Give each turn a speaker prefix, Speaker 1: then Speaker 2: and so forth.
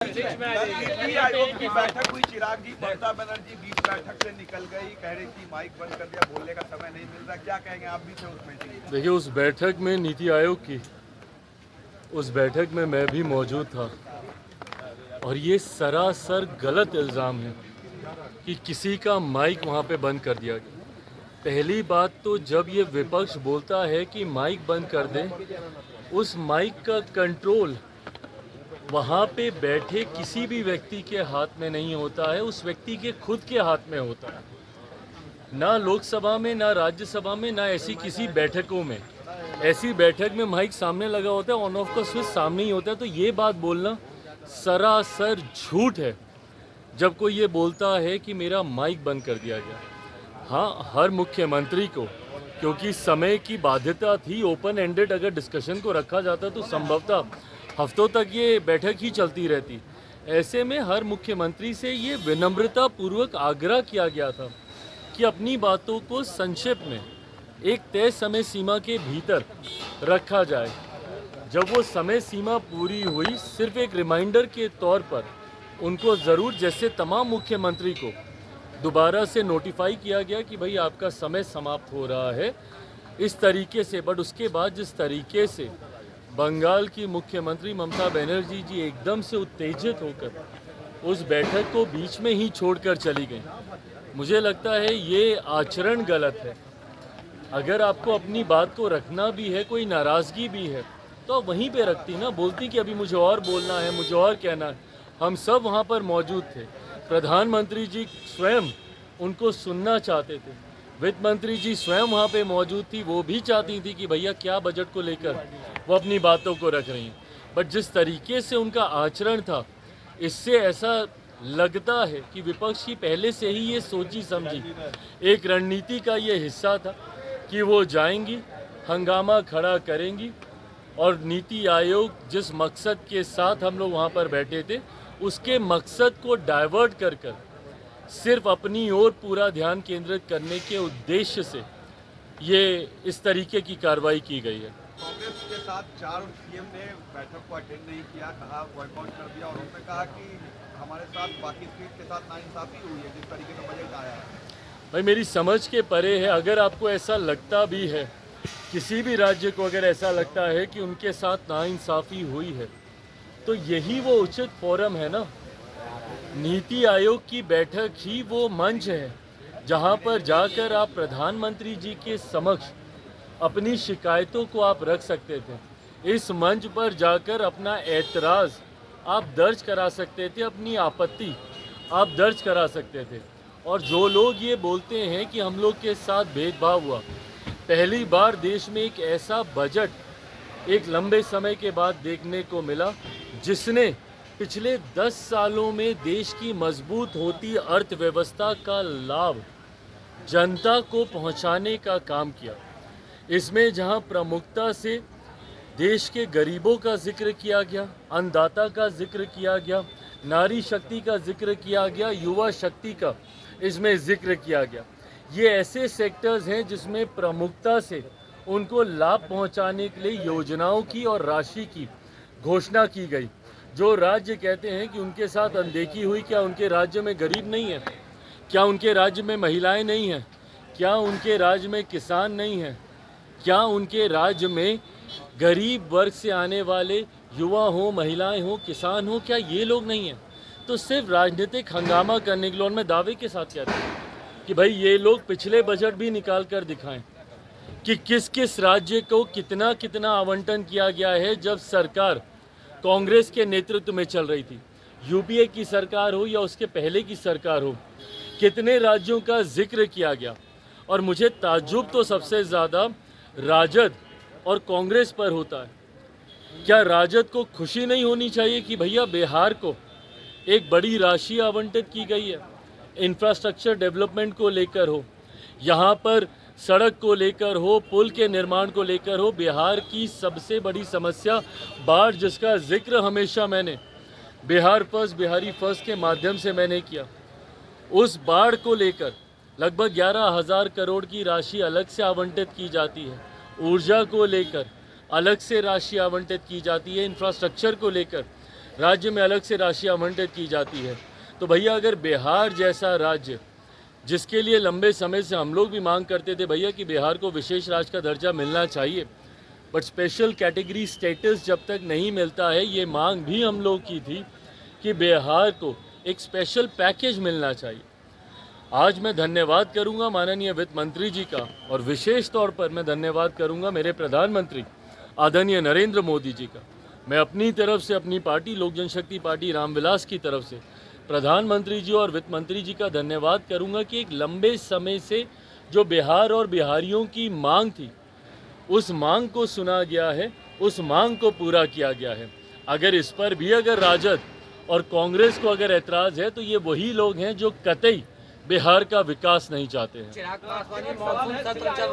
Speaker 1: नीति आयोग की बैठक हुई, चिराग जी, ममता बनर्जी बीच बैठक से निकल गई, कह रही थी माइक बंद कर दिया, बोलने का समय नहीं मिल रहा, क्या कहेंगे? आप भी थे उस मीटिंग में।
Speaker 2: देखिए, उस बैठक में नीति आयोग की उस बैठक में मैं भी मौजूद था और ये सरासर गलत इल्ज़ाम है कि किसी का माइक वहाँ पे बंद कर दिया गया। पहली बात तो जब ये विपक्ष बोलता है कि माइक बंद कर दें, उस माइक का कंट्रोल वहाँ पे बैठे किसी भी व्यक्ति के हाथ में नहीं होता है, उस व्यक्ति के खुद के हाथ में होता है। ना लोकसभा में, ना राज्यसभा में, ना ऐसी किसी बैठकों में। ऐसी बैठक में माइक सामने लगा होता है, ऑन ऑफ का स्विच सामने ही होता है। तो ये बात बोलना सरासर झूठ है जब कोई ये बोलता है कि मेरा माइक बंद कर दिया गया। हाँ, हर मुख्यमंत्री को, क्योंकि समय की बाध्यता थी, ओपन एंडेड अगर डिस्कशन को रखा जाता तो संभवतः हफ्तों तक ये बैठक ही चलती रहती। ऐसे में हर मुख्यमंत्री से ये विनम्रतापूर्वक आग्रह किया गया था कि अपनी बातों को संक्षेप में एक तय समय सीमा के भीतर रखा जाए। जब वो समय सीमा पूरी हुई, सिर्फ एक रिमाइंडर के तौर पर उनको ज़रूर, जैसे तमाम मुख्यमंत्री को दोबारा से नोटिफाई किया गया कि भाई आपका समय समाप्त हो रहा है, इस तरीके से। बट उसके बाद जिस तरीके से बंगाल की मुख्यमंत्री ममता बनर्जी जी एकदम से उत्तेजित होकर उस बैठक को बीच में ही छोड़कर चली गई, मुझे लगता है ये आचरण गलत है। अगर आपको अपनी बात को रखना भी है, कोई नाराज़गी भी है, तो आप वहीं पे रखती ना, बोलती कि अभी मुझे और बोलना है, मुझे और कहना है। हम सब वहाँ पर मौजूद थे। प्रधानमंत्री जी स्वयं उनको सुनना चाहते थे, वित्त मंत्री जी स्वयं वहाँ पे मौजूद थी, वो भी चाहती थी कि भैया क्या बजट को लेकर वो अपनी बातों को रख रही हैं। बट जिस तरीके से उनका आचरण था, इससे ऐसा लगता है कि विपक्ष की पहले से ही ये सोची समझी एक रणनीति का ये हिस्सा था कि वो जाएंगी, हंगामा खड़ा करेंगी और नीति आयोग जिस मकसद के साथ हम लोग वहाँ पर बैठे थे, उसके मकसद को डाइवर्ट कर सिर्फ अपनी ओर पूरा ध्यान केंद्रित करने के उद्देश्य से ये इस तरीके की कार्रवाई की गई है।
Speaker 1: कांग्रेस के साथ 4 सीएम ने बैठक को अटेंड नहीं किया, कहा बॉयकॉट कर दिया, और उन्होंने कहा कि हमारे साथ बाकी स्टेट के साथ नाइंसाफी हुई है जिस तरीके का बजट आया है।
Speaker 2: भाई, मेरी समझ के परे है। अगर आपको ऐसा लगता भी है, किसी भी राज्य को अगर ऐसा लगता है कि उनके साथ नाइंसाफ़ी हुई है, तो यही वो उचित फोरम है ना। नीति आयोग की बैठक ही वो मंच है जहां पर जाकर आप प्रधानमंत्री जी के समक्ष अपनी शिकायतों को आप रख सकते थे। इस मंच पर जाकर अपना ऐतराज़ आप दर्ज करा सकते थे, अपनी आपत्ति आप दर्ज करा सकते थे। और जो लोग ये बोलते हैं कि हम लोग के साथ भेदभाव हुआ, पहली बार देश में एक ऐसा बजट एक लंबे समय के बाद देखने को मिला जिसने पिछले 10 सालों में देश की मजबूत होती अर्थव्यवस्था का लाभ जनता को पहुंचाने का काम किया। इसमें जहां प्रमुखता से देश के गरीबों का जिक्र किया गया, अन्नदाता का जिक्र किया गया, नारी शक्ति का जिक्र किया गया, युवा शक्ति का इसमें जिक्र किया गया। ये ऐसे सेक्टर्स हैं जिसमें प्रमुखता से उनको लाभ पहुंचाने के लिए योजनाओं की और राशि की घोषणा की गई। जो राज्य कहते हैं कि उनके साथ अनदेखी हुई, क्या उनके राज्य में गरीब नहीं है? क्या उनके राज्य में महिलाएं नहीं हैं? क्या उनके राज्य में किसान नहीं हैं? क्या उनके राज्य में गरीब वर्ग से आने वाले युवा हो, महिलाएं हो, किसान हो, क्या ये लोग नहीं हैं? तो सिर्फ राजनीतिक हंगामा करने के लिए, और मैं दावे के साथ कहता हूँ कि भाई ये लोग पिछले बजट भी निकाल कर दिखाएं कि किस किस राज्य को कितना कितना आवंटन किया गया है जब सरकार कांग्रेस के नेतृत्व में चल रही थी। यूपीए की सरकार हो या उसके पहले की सरकार हो, कितने राज्यों का जिक्र किया गया। और मुझे ताज्जुब तो सबसे ज़्यादा राजद और कांग्रेस पर होता है। क्या राजद को खुशी नहीं होनी चाहिए कि भैया बिहार को एक बड़ी राशि आवंटित की गई है, इंफ्रास्ट्रक्चर डेवलपमेंट को लेकर हो, यहाँ पर सड़क को लेकर हो, पुल के निर्माण को लेकर हो। बिहार की सबसे बड़ी समस्या बाढ़, जिसका जिक्र हमेशा मैंने बिहार फर्स्ट, बिहारी फर्स्ट के माध्यम से मैंने किया। उस बाढ़ को लेकर लगभग 11,000 करोड़ की राशि अलग से आवंटित की जाती है। ऊर्जा को लेकर अलग से राशि आवंटित की जाती है। इंफ्रास्ट्रक्चर को लेकर राज्य में अलग से राशि आवंटित की जाती है। तो भैया अगर बिहार जैसा राज्य, जिसके लिए लंबे समय से हम लोग भी मांग करते थे भैया कि बिहार को विशेष राज्य का दर्जा मिलना चाहिए, बट स्पेशल कैटेगरी स्टेटस जब तक नहीं मिलता है, ये मांग भी हम लोग की थी कि बिहार को एक स्पेशल पैकेज मिलना चाहिए। आज मैं धन्यवाद करूंगा माननीय वित्त मंत्री जी का, और विशेष तौर पर मैं धन्यवाद करूंगा मेरे प्रधानमंत्री आदरणीय नरेंद्र मोदी जी का। मैं अपनी तरफ से, अपनी पार्टी लोक जनशक्ति पार्टी रामविलास की तरफ से प्रधानमंत्री जी और वित्त मंत्री जी का धन्यवाद करूंगा कि एक लंबे समय से जो बिहार और बिहारियों की मांग थी, उस मांग को सुना गया है, उस मांग को पूरा किया गया है। अगर इस पर भी अगर राजद और कांग्रेस को अगर ऐतराज़ है, तो ये वही लोग हैं जो कतई बिहार का विकास नहीं चाहते हैं।
Speaker 3: चिराग पासवान मॉनसून सत्र चल